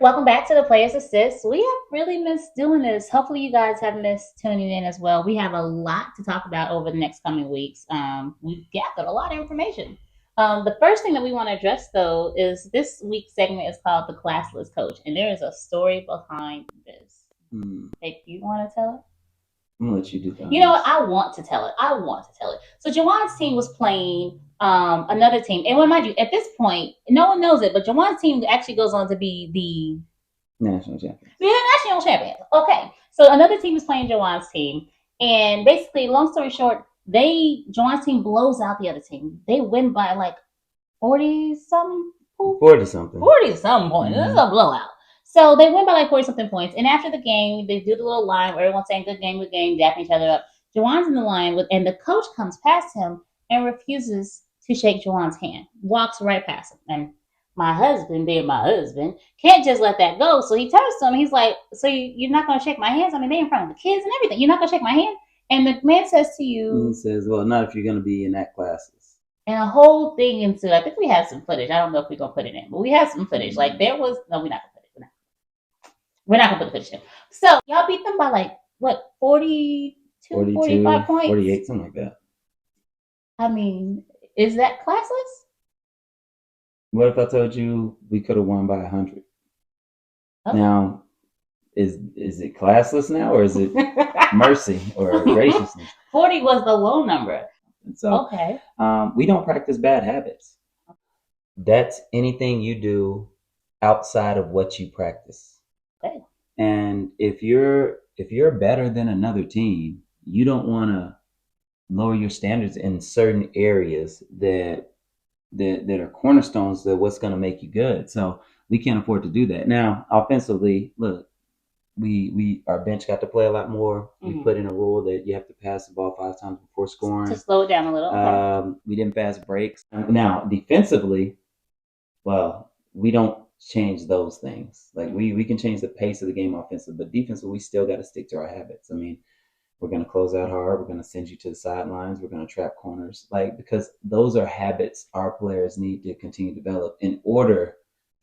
Welcome back to the Players Assist. We have really missed doing this. Hopefully, you guys have missed tuning in as well. We have a lot to talk about over the next coming weeks. We've gathered a lot of information. The first thing that we want to address, though, is this week's segment is called the Classless Coach, and there is a story behind this. Hey, do you want to tell it? I'm gonna let you do that. You know what? I want to tell it. So Jawan's team was playing another team, and mind you, at this point, no one knows it, but Jawan's team actually goes on to be National champion. the national champions. Okay, so another team is playing Jawan's team, and basically, long story short, Jawan's team blows out the other team. They win by like 40 something. 40 something. 40 something points. This is a blowout. So they win by like 40 something points. And after the game, they do the little line where everyone's saying good game, dapping each other up. Jawan's in the line and the coach comes past him and refuses to shake Jawan's hand, walks right past him. And my husband, being my husband, can't just let that go. So he turns to him and he's like, so you're not going to shake my hands? I mean, they're in front of the kids and everything. You're not going to shake my hand? And the man says to you, he says, well, not if you're going to be in that classes. And a whole thing into, I think we have some footage. I don't know if we're going to put it in, but we have some footage. Like there was, no, we're not going to put it. We're not going to put the footage in. So y'all beat them by like, what, 42, 45 points? 48, something like that. I mean, is that classless? What if I told you we could have won by 100? Oh. Now, is it classless now, or is it mercy or graciousness? 40 was the low number. So, okay. We don't practice bad habits. That's anything you do outside of what you practice. Okay. And if you're better than another team, you don't want to lower your standards in certain areas that are cornerstones of what's going to make you good. So we can't afford to do that. Now, offensively, look, we our bench got to play a lot more. Mm-hmm. We put in a rule that you have to pass the ball 5 times before scoring. To slow it down a little. Okay. We didn't fast breaks. Now, defensively, well, we don't change those things. Like we can change the pace of the game offensively, but defensively, we still got to stick to our habits. I mean, we're going to close out hard. We're going to send you to the sidelines. We're going to trap corners, because those are habits our players need to continue to develop in order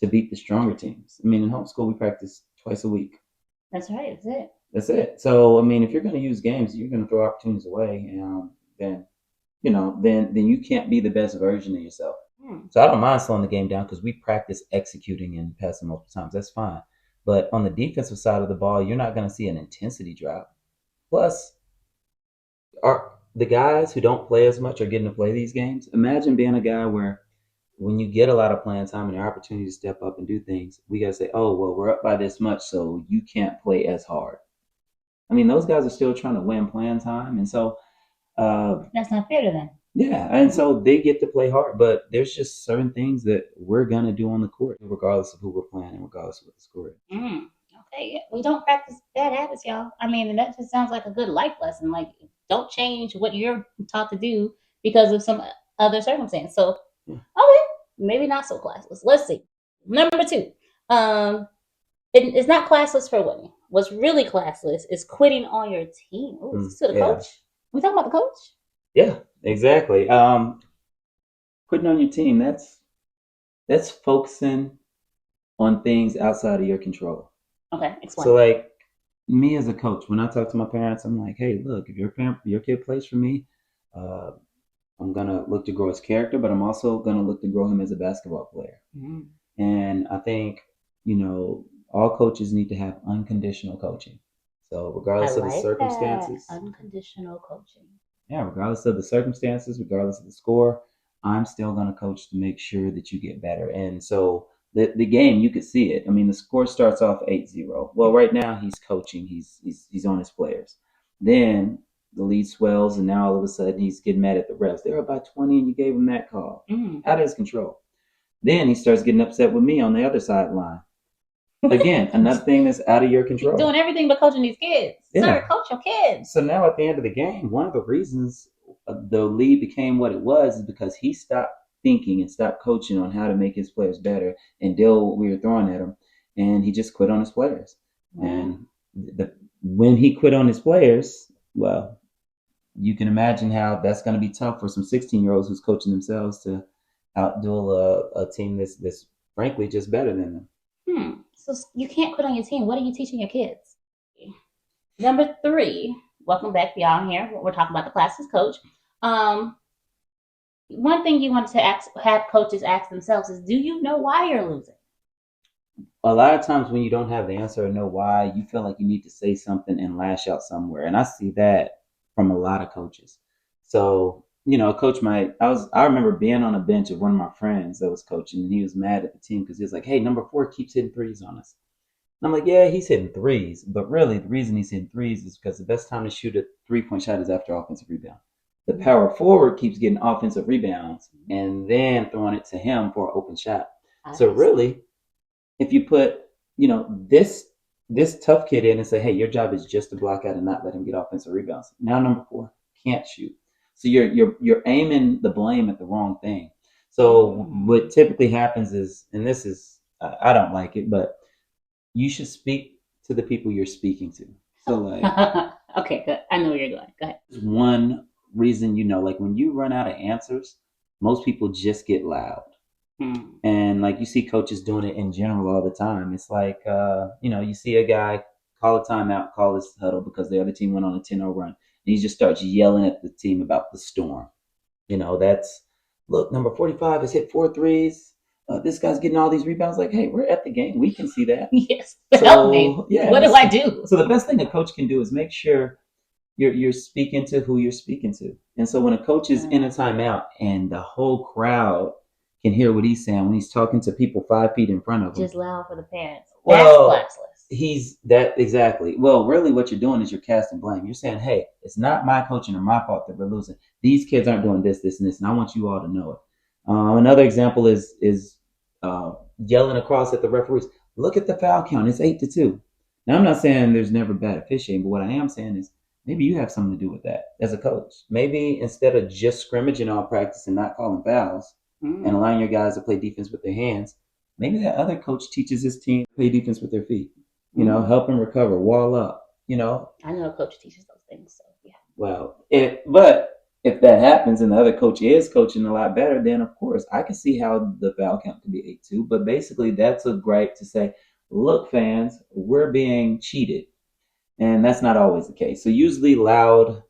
to beat the stronger teams. I mean, in homeschool, we practice twice a week. That's right. That's it. That's it. So, I mean, if you're going to use games, you're going to throw opportunities away, then you can't be the best version of yourself. So I don't mind slowing the game down because we practice executing and passing multiple times. That's fine. But on the defensive side of the ball, you're not going to see an intensity drop. Plus, the guys who don't play as much are getting to play these games. Imagine being a guy where when you get a lot of playing time and the opportunity to step up and do things, we got to say, oh, well, we're up by this much, so you can't play as hard. I mean, those guys are still trying to win playing time. And so that's not fair to them. Yeah, and so they get to play hard, but there's just certain things that we're going to do on the court, regardless of who we're playing and regardless of what the score is. Okay, we don't practice bad habits, y'all. I mean, and that just sounds like a good life lesson. Like, don't change what you're taught to do because of some other circumstance. So, okay, maybe not so classless. Let's see. Number 2, it's not classless for winning. What's really classless is quitting on your team. Ooh, to the coach. We talking about the coach? Yeah, exactly. Quitting on your team, that's focusing on things outside of your control. Okay, explain. So like me as a coach, when I talk to my parents, I'm like, hey, look, if your kid plays for me, I'm gonna look to grow his character, but I'm also gonna look to grow him as a basketball player. Mm-hmm. And I think, all coaches need to have unconditional coaching. So regardless of the circumstances. Unconditional coaching. Yeah, regardless of the circumstances, regardless of the score, I'm still going to coach to make sure that you get better. And so the game, you could see it. I mean, the score starts off 8-0. Well, right now he's coaching. He's on his players. Then the lead swells, and now all of a sudden he's getting mad at the refs. They're up by 20, and you gave him that call. Out of his control. Then he starts getting upset with me on the other sideline. Again, another thing that's out of your control. Doing everything but coaching these kids. Yeah. Sir, coach your kids. So now at the end of the game, one of the reasons the lead became what it was is because he stopped thinking and stopped coaching on how to make his players better and deal with what we were throwing at him. And he just quit on his players. And when he quit on his players, well, you can imagine how that's going to be tough for some 16-year-olds who's coaching themselves to outduel a team that's frankly just better than them. So you can't quit on your team. What are you teaching your kids? Number 3, welcome back, y'all. Here we're talking about the Classless Coach. One thing you want to have coaches ask themselves is, do you know why you're losing? A lot of times when you don't have the answer or know why, you feel like you need to say something and lash out somewhere. And I see that from a lot of coaches. So, a coach I remember being on a bench of one of my friends that was coaching, and he was mad at the team because he was like, hey, number 4 keeps hitting threes on us. And I'm like, yeah, he's hitting threes. But really, the reason he's hitting threes is because the best time to shoot a 3-point shot is after offensive rebound. The power forward keeps getting offensive rebounds and then throwing it to him for an open shot. So really, if you put, this tough kid in and say, hey, your job is just to block out and not let him get offensive rebounds. Now number 4 can't shoot. So you're aiming the blame at the wrong thing. So what typically happens is, and this is I don't like it, but you should speak to the people you're speaking to. So like okay, good. I know where you're going. Go ahead. One reason, like when you run out of answers, most people just get loud. And like you see coaches doing it in general all the time. It's like, you see a guy call a timeout, call his huddle because the other team went on a 10-0 run. And he just starts yelling at the team about the storm. Look, number 45 has hit 4 threes. This guy's getting all these rebounds. Like, hey, we're at the game. We can see that. Yes. Help me. Yeah. What do I do? So the best thing a coach can do is make sure you're speaking to who you're speaking to. And so when a coach is in a timeout and the whole crowd can hear what he's saying when he's talking to people 5 feet in front of him. Just loud for the parents. Well, that's classless. He's that exactly. Well, really what you're doing is you're casting blame. You're saying, hey, it's not my coaching or my fault that we're losing. These kids aren't doing this, this, and this, and I want you all to know it. Another example is yelling across at the referees. Look at the foul count. It's 8-2. Now, I'm not saying there's never bad officiating, but what I am saying is maybe you have something to do with that as a coach. Maybe instead of just scrimmaging all practice and not calling fouls and allowing your guys to play defense with their hands, maybe that other coach teaches his team to play defense with their feet. Help them recover, wall up. I know a coach teaches those things, so yeah. Well, but if that happens and the other coach is coaching a lot better, then of course I can see how the foul count can be 8-2. But basically, that's a gripe to say, look, fans, we're being cheated. And that's not always the case. So usually loud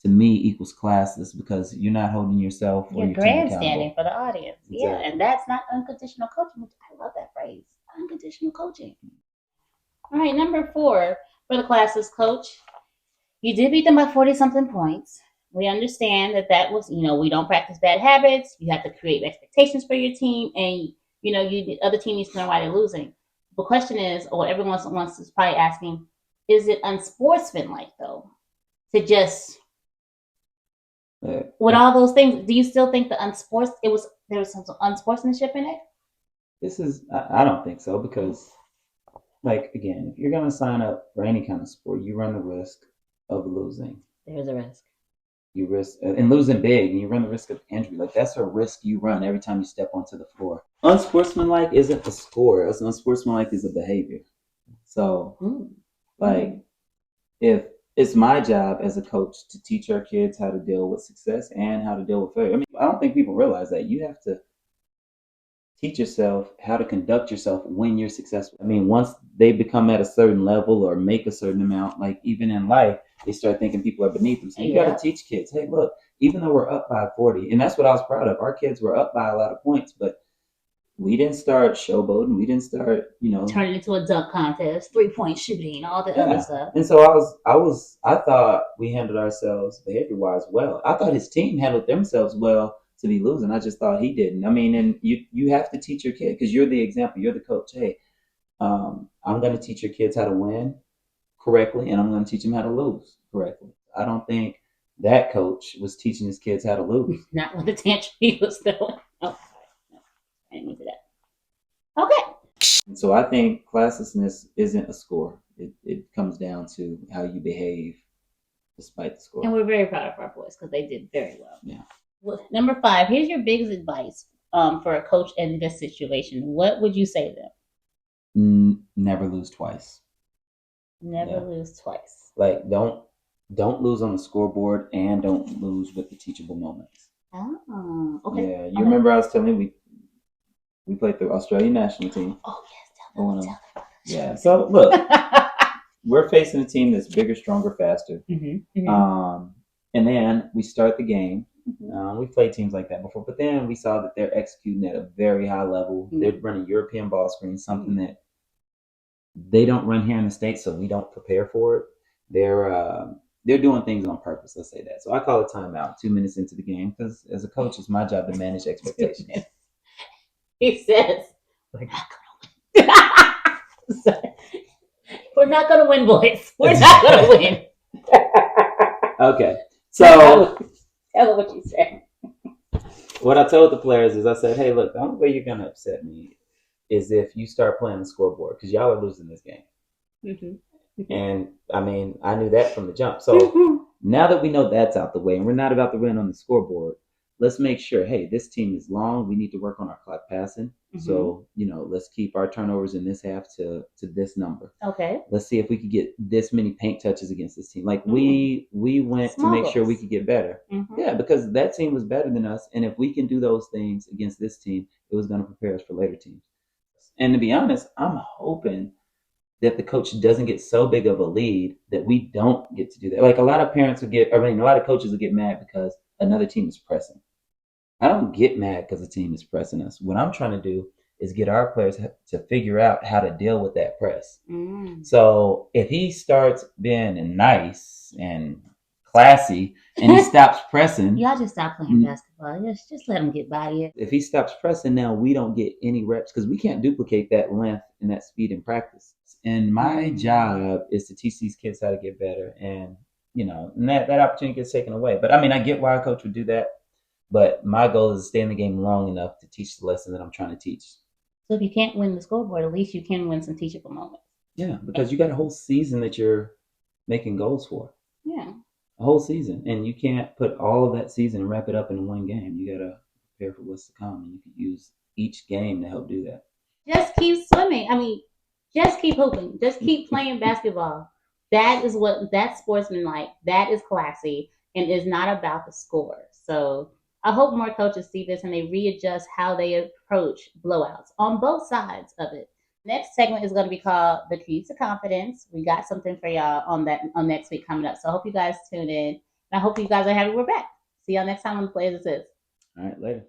to me equals classless because you're not holding yourself or your team accountable. Grandstanding for the audience. Exactly. Yeah, and that's not unconditional coaching. I love that phrase, unconditional coaching. All right, number 4 for the Classless Coach. You did beat them by 40-something points. We understand that was, we don't practice bad habits. You have to create expectations for your team, and the other team needs to know why they're losing. The question is, or everyone wants is probably asking, is it unsportsmanlike though to just with all those things? Do you still think there was some unsportsmanship in it? I don't think so, because like, again, if you're going to sign up for any kind of sport, you run the risk of losing. There's a risk. You risk and losing big, and you run the risk of injury. Like, that's a risk you run every time you step onto the floor. Unsportsmanlike isn't a score. Unsportsmanlike is a behavior. So, if it's my job as a coach to teach our kids how to deal with success and how to deal with failure. I mean, I don't think people realize that you have to teach yourself how to conduct yourself when you're successful. I mean, once they become at a certain level or make a certain amount, like even in life, they start thinking people are beneath them. So you got to teach kids, hey, look, even though we're up by 40, and that's what I was proud of. Our kids were up by a lot of points, but we didn't start showboating. We didn't start, turning into a dunk contest, 3-point shooting, all the other stuff. And so I thought we handled ourselves behavior-wise well. I thought his team handled themselves well to be losing. I just thought he didn't. I mean, and you have to teach your kid, because you're the example. You're the coach. Hey, I'm going to teach your kids how to win correctly, and I'm going to teach them how to lose correctly. I don't think that coach was teaching his kids how to lose. Not with the tantrum he was doing. Oh, I didn't mean to that. Okay. And so I think classlessness isn't a score. It comes down to how you behave despite the score. And we're very proud of our boys because they did very well. Yeah. Well, number 5, here's your biggest advice for a coach in this situation. What would you say to them? Never lose twice. Never lose twice. Like, don't lose on the scoreboard, and don't lose with the teachable moments. Oh, okay. Yeah, you remember I was telling you we played the Australian national team. Oh yes, tell them. Yeah. So look, we're facing a team that's bigger, stronger, faster. And then we start the game. We've played teams like that before, but then we saw that they're executing at a very high level. They're running European ball screens, something that they don't run here in the States, so we don't prepare for it. They're doing things on purpose. Let's say that. So I call it timeout. 2 minutes into the game, because as a coach, it's my job to manage expectations. He says, "We're not gonna win. We're not gonna win, boys. We're not gonna win." Okay, so tell them what you said. What I told the players is, I said, "Hey, look, the only way you're gonna upset me is if you start playing the scoreboard, because y'all are losing this game." And I mean, I knew that from the jump. So now that we know that's out the way and we're not about to win on the scoreboard, let's make sure, hey, this team is long. We need to work on our clock passing. So, let's keep our turnovers in this half to this number. Okay. Let's see if we could get this many paint touches against this team. Like we went to make sure we could get better. Yeah, because that team was better than us. And if we can do those things against this team, it was going to prepare us for later teams. And to be honest, I'm hoping that the coach doesn't get so big of a lead that we don't get to do that. Like a lot of parents would get, a lot of coaches would get mad because another team is pressing. I don't get mad because the team is pressing us. What I'm trying to do is get our players to figure out how to deal with that press. So if he starts being nice and classy and he stops pressing, y'all just stop playing basketball. Just let him get by you. If he stops pressing, now we don't get any reps because we can't duplicate that length and that speed in practice. And my job is to teach these kids how to get better, and and that opportunity gets taken away. But I mean, I get why a coach would do that. But my goal is to stay in the game long enough to teach the lesson that I'm trying to teach. So if you can't win the scoreboard, at least you can win some teachable moments. Yeah, because you got a whole season that you're making goals for. Yeah. A whole season. And you can't put all of that season and wrap it up in one game. You got to prepare for what's to come. And you can use each game to help do that. Just keep swimming. I mean, just keep hooping. Just keep playing basketball. That's sportsmanlike. That is classy and is not about the score. So I hope more coaches see this and they readjust how they approach blowouts on both sides of it. Next segment is going to be called The Keys to Confidence. We got something for y'all on next week coming up. So I hope you guys tune in. And I hope you guys are happy we're back. See y'all next time on the Players Assist. All right, later.